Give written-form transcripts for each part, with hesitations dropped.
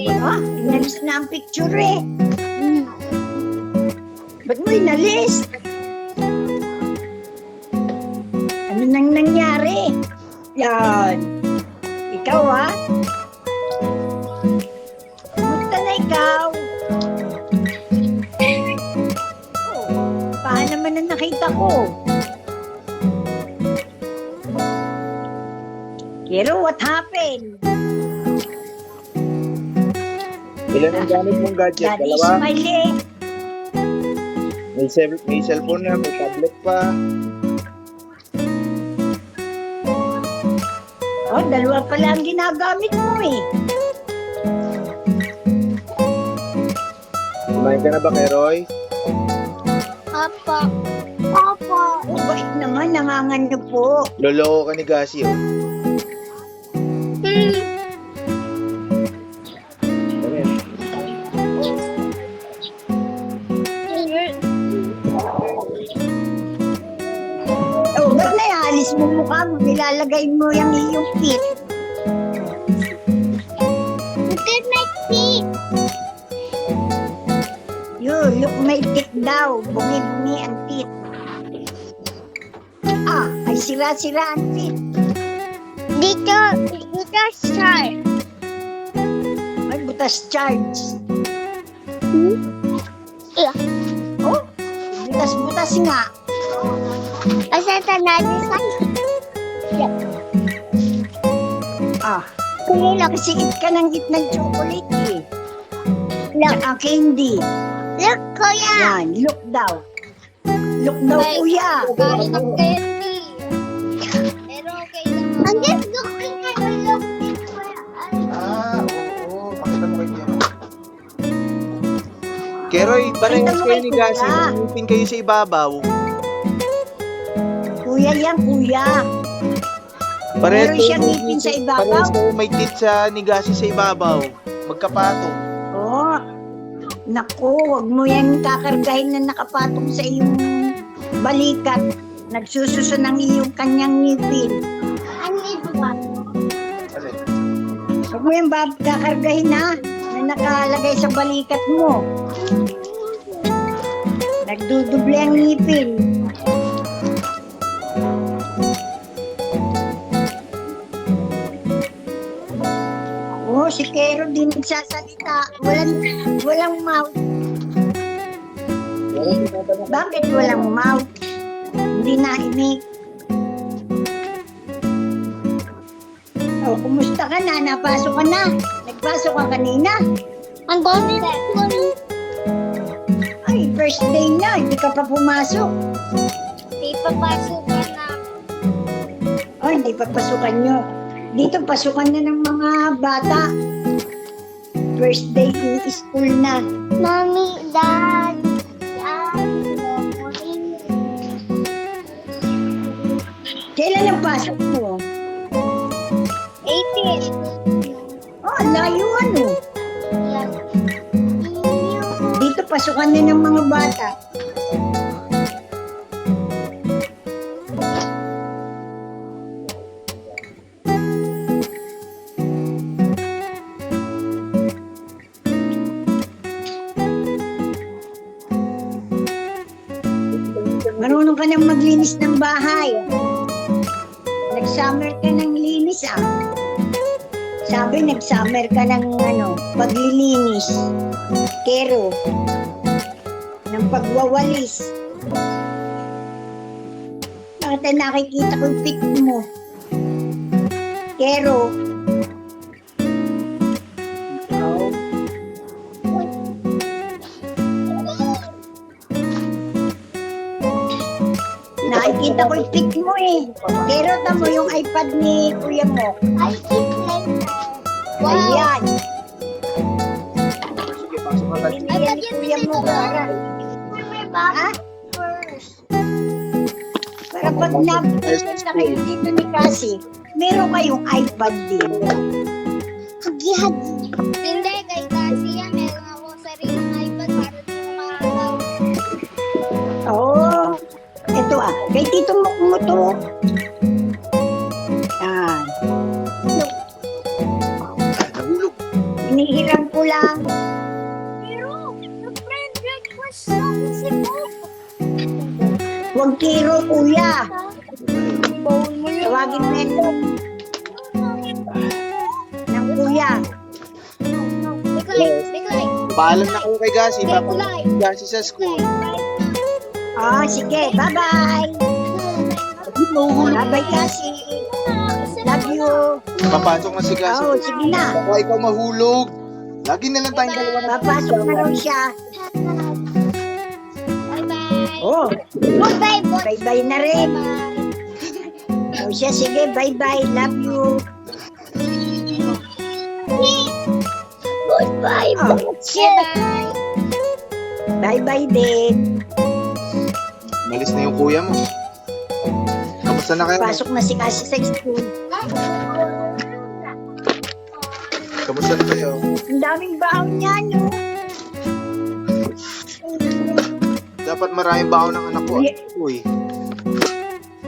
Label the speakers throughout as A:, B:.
A: Inalis na ang picture eh. Ba't mo inalis? Ano nang nangyari? Yan. Ikaw Kumusta na ikaw? Paano naman na nakita ko? Pero what happened?
B: Ilan ang gamit mong gadget?
A: Daddy
B: Dalawa?
A: Smiley.
B: May cellphone na, may tablet pa.
A: Oh, dalawa pala ang ginagamit mo eh.
B: Kumain ka na ba kay Roy?
C: Opo.
A: Oh, bait naman, nangangano po.
B: Loloko ka ni Gasi, oh. Ano yan?
A: Oh, ba't naialis mo mukha mo? Nilalagay mo yung iyong feet.
C: Look at my feet.
A: Look my teeth daw. Bungi-bungi ang teeth. Ay sira-sira ang teeth.
C: Dito sharp.
A: Ay, butas charge.
C: Yeah.
A: Oh, butas-butas nga.
C: Asa natin sa
A: Kung kasi eat ka ng chocolate eh. Tsaka candy.
C: Look, kuya.
A: Yan, look daw. Look daw, kuya.
C: Kain ng candy. Pero okay lang. I'm just looking at my look.
B: Oo. Pakita mo kay Kuya. Keroy, parehas kayo ni Gasi. Ngipin kayo sa ibabaw.
A: Kuya yan, kuya.
B: Parehas
A: Meron siyang ngipin sa ibabaw.
B: Parehas kayo may tit sa ni Gasi sa ibabaw. Magkapatong.
A: Oh, naku, huwag mo yan kakargahin na nakapatong sa iyong balikat. Nagsususo ng iyong kanyang ngipin.
C: Ano ito ba?
B: Alin?
A: Huwag mo yan kakargahin na nakalagay sa balikat mo. Nagduduble ang ngipin. Oh, si Kero din nagsasalita. Walang mouth. Bakit walang mouth? Hindi naimik. Oh, kumusta ka na? Napasok ka na? Nagpasok ka kanina?
C: Ang dami na.
A: Ay, first day na. Hindi ka pa pumasok.
C: Di papasok ka na.
A: Oh, hindi pa pasukan nyo. Dito, pasukan na ng mga bata. First day in school na.
C: Mommy, Dad.
A: Kailan ang pasok mo?
C: 18.
A: Oh, layo ano. Dito, pasukan na ng mga bata. Marunong ka nang maglinis ng bahay. Nag-summer ka ng linis Sabi, nag-summer ka ng paglilinis. Kero. Ng pagwawalis. Bakit nakikita ko yung pic mo? Kero. Nakikita ko yung pic mo eh. Kero, tamo yung iPad ni kuya mo.
C: I keep like wow.
A: Ayan.
B: Sige, pasok ka tayo.
A: Binigyan ni kuya mo para. Ha?
C: First.
A: Para pag na kayo dito ni Cassie, meron kayong iPad din.
C: Hagi-hagi. Hindi, kay Kasi yan. Meron ako sariling iPad para di ko makakagawa.
A: Oo. Ito kay Tito mo to. Yan.
B: Nahulog.
A: Inihiram ko lang.
C: Pero, friend request sa Facebook.
A: Huwag tiro, kuya.
C: Bawal mo yun.
A: Tawagin mo yan ng kuya.
C: Biglay.
B: Paalam na kayo kay Gasi.
C: Biglay.
B: Papunta si Gasi sa school.
A: Oh, sige. Bye-bye. Bye-bye, kasi. Love you.
B: Papasok na si Gasi.
A: Oh, sige na.
B: Baka ikaw mahulog. Lagi na lang tayong dalawa na.
A: Papasok na raw siya.
C: Bye-bye.
A: Oh,
C: Bye-bye, boss.
A: bye-bye na rin. Oh, siya, sige. Bye-bye. Love you.
C: Goodbye,
A: Oh,
C: Bye-bye.
A: bye-bye din.
B: Malis na yung kuya mo. Kamusta na kayo?
A: Pasok na si Kasi sa school.
B: Kamusta na kayo?
A: Ang daming baon niya, no?
B: Dapat maraming baon ng anak ko. Uy.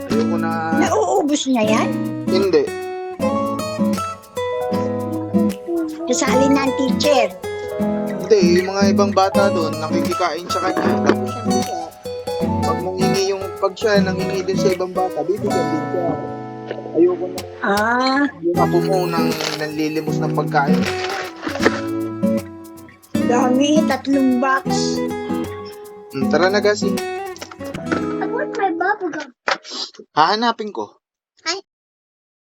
B: Ayoko na...
A: Nauubos niya yan?
B: Hindi.
A: Kasali na ang teacher.
B: Hindi, yung mga ibang bata doon, nakikikain sa kanya. Tapos siya, pag nangingi yung... Pag siya nangingi din sa ibang bata, bibigyan din siya. Ayoko na
A: Ah,
B: yung ako mo nang nanlilimos ng pagkain.
A: dami. 3 box.
B: Tara na, Gasi.
C: I want my bubble gum.
B: Hahanapin ko.